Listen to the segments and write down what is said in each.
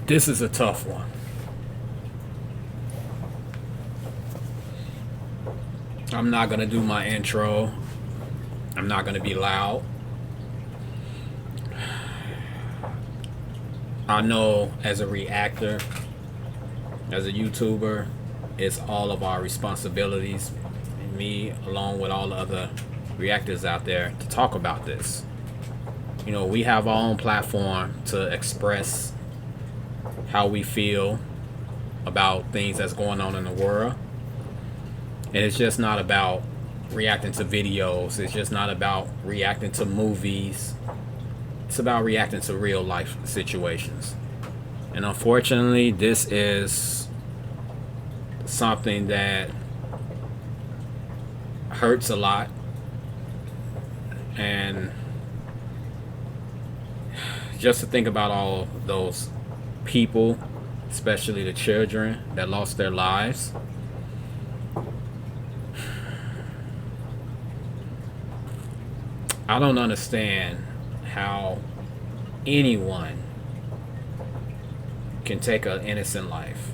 This is a tough one. I'm not going to do my intro. I'm not going to be loud. I know as a reactor, as a YouTuber, it's all of our responsibilities, me along with all the other reactors out there, to talk about this. You know, we have our own platform to express how we feel about things that's going on in the world. And it's just not about reacting to videos. It's just not about reacting to movies. It's about reacting to real life situations. And unfortunately, this is something that hurts a lot. And just to think about all those people, especially the children that lost their lives. I don't understand how anyone can take an innocent life,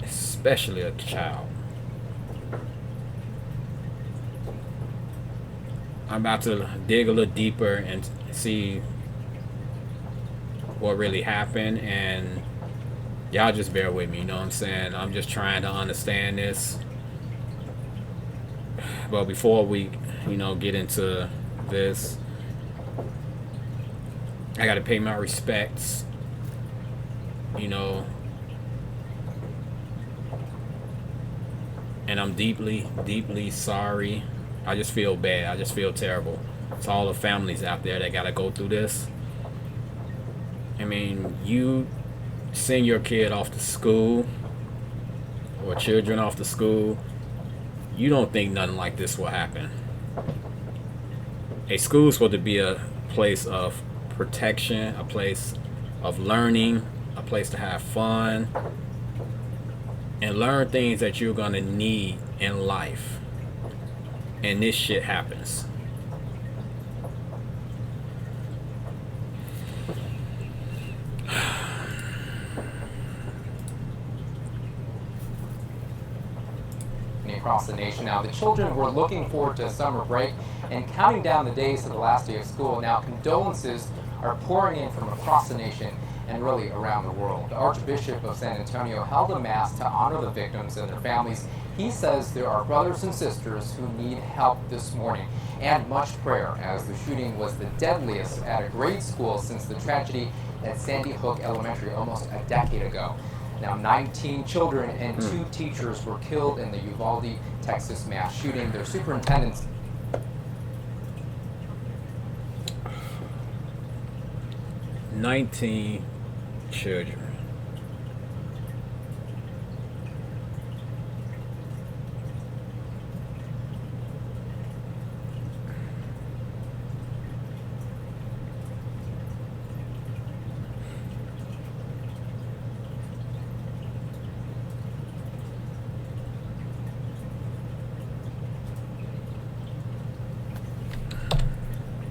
especially a child. I'm about to dig a little deeper and see what really happened, and y'all just bear with me, you know what I'm saying? I'm just trying to understand this. But before we, get into this, I gotta pay my respects, and I'm deeply, deeply sorry. I just feel bad. I just feel terrible. It's all the families out there that gotta go through this. I mean, you send your kid off to school, or children off to school, you don't think nothing like this will happen. A school is supposed to be a place of protection, a place of learning, a place to have fun, and learn things that you're going to need in life. And this shit happens. Across the nation now. The children were looking forward to summer break and counting down the days to the last day of school. Now, condolences are pouring in from across the nation and really around the world. The Archbishop of San Antonio held a mass to honor the victims and their families. He says there are brothers and sisters who need help this morning, and much prayer, as the shooting was the deadliest at a grade school since the tragedy at Sandy Hook Elementary almost a decade ago. Now, 19 children and 2 teachers were killed in the Uvalde, Texas mass shooting. Their superintendents. 19 children.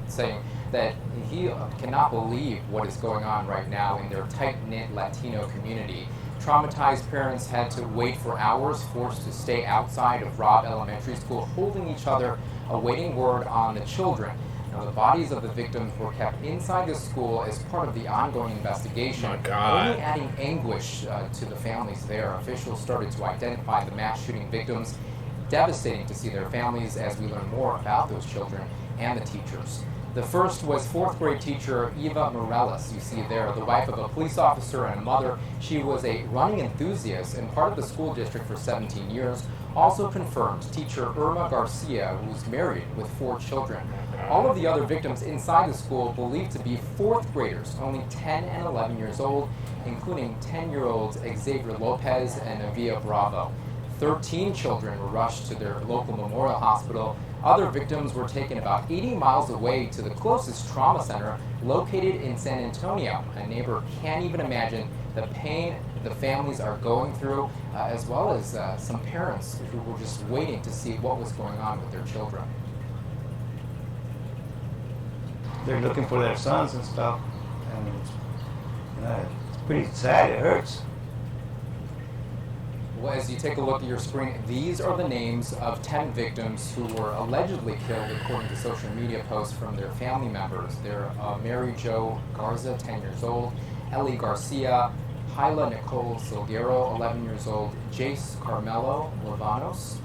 Saying that he cannot believe what is going on right now in their tight-knit Latino community. Traumatized parents had to wait for hours, forced to stay outside of Robb Elementary School, holding each other, awaiting word on the children. Now, the bodies of the victims were kept inside the school as part of the ongoing investigation, only adding anguish to the families there. Officials started to identify the mass shooting victims. Devastating to see their families as we learn more about those children and the teachers. The first was 4th grade teacher Eva Morales. You see there, the wife of a police officer and a mother. She was a running enthusiast and part of the school district for 17 years. Also confirmed teacher Irma Garcia, who's married with 4 children. All of the other victims inside the school believed to be 4th graders, only 10 and 11 years old, including 10-year-olds Xavier Lopez and Avia Bravo. 13 children were rushed to their local Memorial Hospital. Other victims were taken about 80 miles away to the closest trauma center located in San Antonio. A neighbor can't even imagine the pain the families are going through, as well as some parents who were just waiting to see what was going on with their children. They're looking for their sons and stuff, and it's pretty sad. It hurts. Well, as you take a look at your screen, these are the names of 10 victims who were allegedly killed according to social media posts from their family members. They're Mary Jo Garza, 10 years old, Ellie Garcia, Hyla Nicole Silguero, 11 years old, Jace Carmelo Lavanos,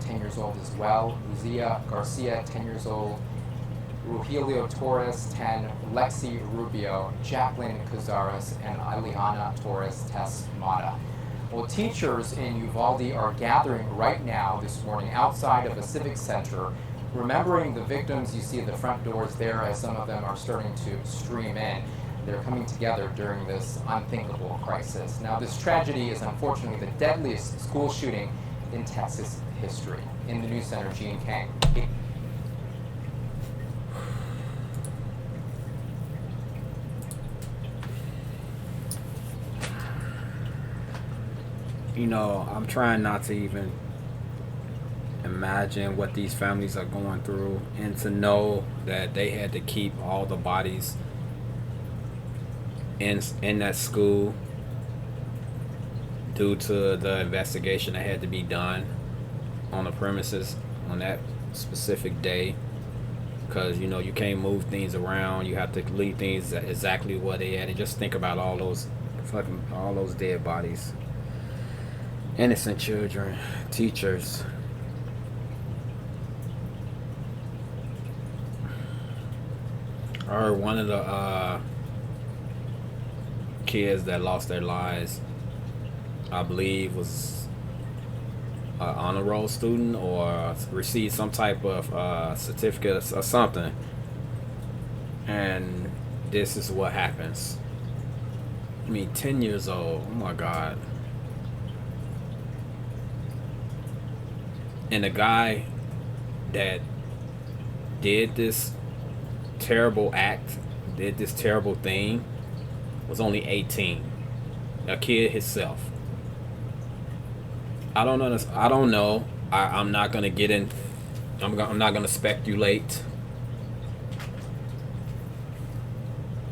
10 years old as well, Luzia Garcia, 10 years old, Rogelio Torres, 10, Lexi Rubio, Jacqueline Cazares, and Ileana Torres Tesmada. Well, teachers in Uvalde are gathering right now this morning outside of a civic center, remembering the victims. You see at the front doors there as some of them are starting to stream in. They're coming together during this unthinkable crisis. Now, this tragedy is unfortunately the deadliest school shooting in Texas history. In the News Center, Gene Kang. You know, I'm trying not to even imagine what these families are going through, and to know that they had to keep all the bodies in that school due to the investigation that had to be done on the premises on that specific day, because you know you can't move things around. You have to leave things exactly where they at. And just think about all those dead bodies, innocent children, teachers. Or one of the kids that lost their lives, I believe, was an honor roll student or received some type of certificate or something. And this is what happens. I mean, 10 years old. Oh my God. And the guy that did this terrible act, did this terrible thing, was only 18. A kid himself. I don't know. I'm not gonna get in. I'm not gonna speculate,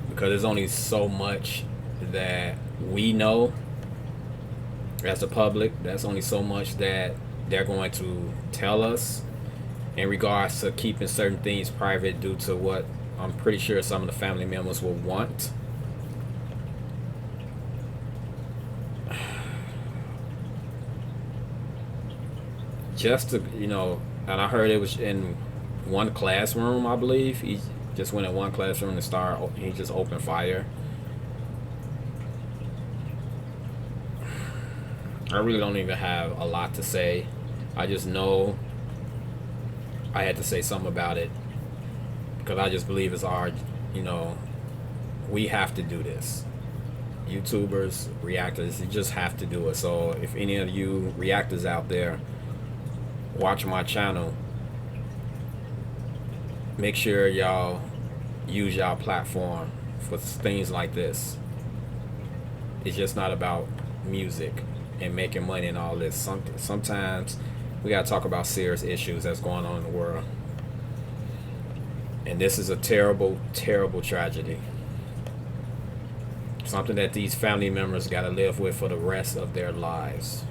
because there's only so much that we know as the public. There's only so much that they're going to tell us in regards to keeping certain things private due to what I'm pretty sure some of the family members will want. Just to, you know, and I heard it was in one classroom, I believe. He just went in one classroom and he just opened fire. I really don't even have a lot to say. I just know I had to say something about it, because I just believe it's our, you know, we have to do this. YouTubers, reactors, you just have to do it. So if any of you reactors out there watch my channel, make sure y'all use y'all platform for things like this. It's just not about music and making money and all this. Sometimes we gotta talk about serious issues that's going on in the world. And this is a terrible, terrible tragedy. Something that these family members gotta live with for the rest of their lives.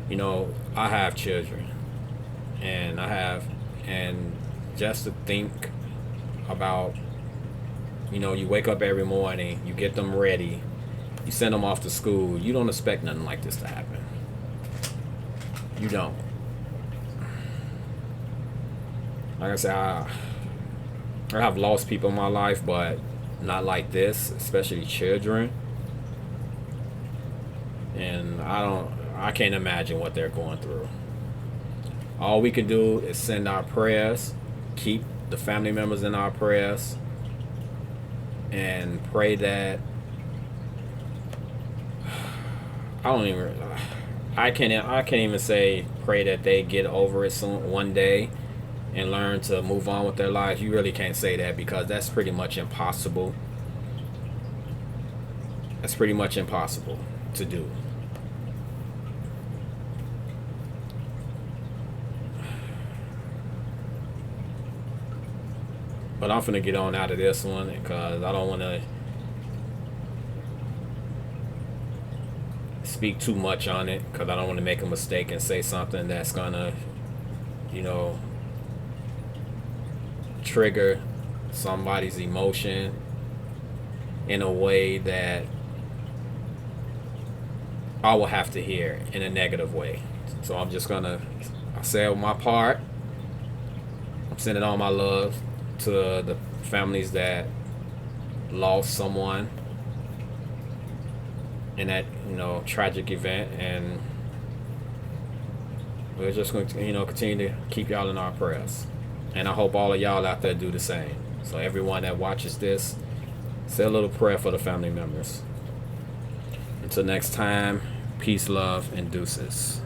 You know, I have children, and just to think about, you know, you wake up every morning, you get them ready, you send them off to school, you don't expect nothing like this to happen. You don't. Like I said, I have lost people in my life, but not like this, especially children. And I can't imagine what they're going through. All we can do is send our prayers, keep the family members in our prayers, and pray that I can't even say pray that they get over it soon one day and learn to move on with their lives. You really can't say that, because that's pretty much impossible. That's pretty much impossible to do. But I'm finna get on out of this one, because I don't want to speak too much on it because I don't want to make a mistake and say something that's gonna, you know, trigger somebody's emotion in a way that I will have to hear in a negative way. So I'm just gonna, I said my part. I'm sending all my love to the families that lost someone in that, you know, tragic event, and we're just going to, you know, continue to keep y'all in our prayers. And I hope all of y'all out there do the same. So everyone that watches this, say a little prayer for the family members. Until next time, peace, love, and deuces.